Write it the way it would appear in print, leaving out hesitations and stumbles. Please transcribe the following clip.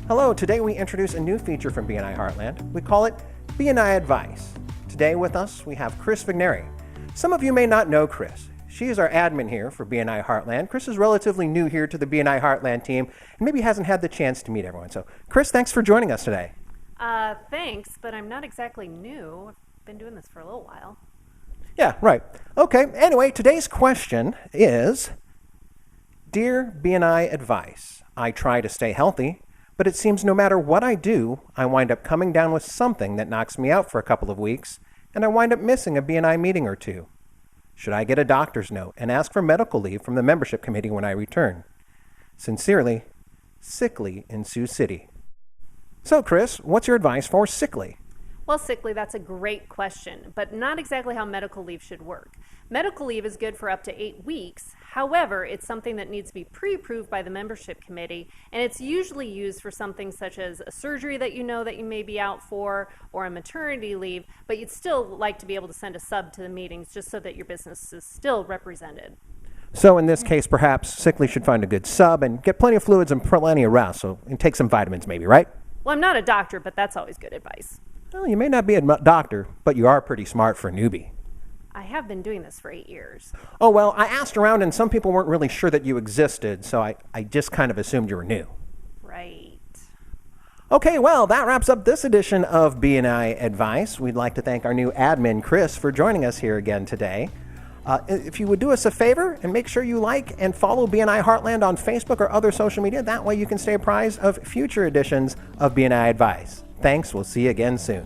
Hello, today we introduce a new feature from BNI Heartland. We call it BNI Advice. Today with us, we have Chris Vigneri. Some of you may not know Chris. She is our admin here for BNI Heartland. Chris is relatively new here to the BNI Heartland team and maybe hasn't had the chance to meet everyone. So, Chris, thanks for joining us today. Thanks, but I'm not exactly new. I've been doing this for a little while. Yeah, right. Okay, anyway, today's question is, Dear BNI Advice, I try to stay healthy, but it seems no matter what I do, I wind up coming down with something that knocks me out for a couple of weeks, and I wind up missing a BNI meeting or two. Should I get a doctor's note and ask for medical leave from the membership committee when I return? Sincerely, Sickly in Sioux City. So, Chris, what's your advice for sickly? Well, sickly, that's a great question, but not exactly how medical leave should work. Medical leave is good for up to 8 weeks. However, it's something that needs to be pre-approved by the membership committee, and it's usually used for something such as a surgery that you know that you may be out for, or a maternity leave, but you'd still like to be able to send a sub to the meetings just so that your business is still represented. So in this case, perhaps sickly should find a good sub and get plenty of fluids and plenty of rest, and take some vitamins maybe, right? Well, I'm not a doctor, but that's always good advice. Well, you may not be a doctor, but you are pretty smart for a newbie. I have been doing this for 8 years. Oh, well, I asked around and some people weren't really sure that you existed, so I just kind of assumed you were new. Right. Okay, well, that wraps up this edition of BNI Advice. We'd like to thank our new admin, Chris, for joining us here again today. If you would do us a favor and make sure you like and follow BNI Heartland on Facebook or other social media, that way you can stay apprised of future editions of BNI Advice. Thanks, we'll see you again soon.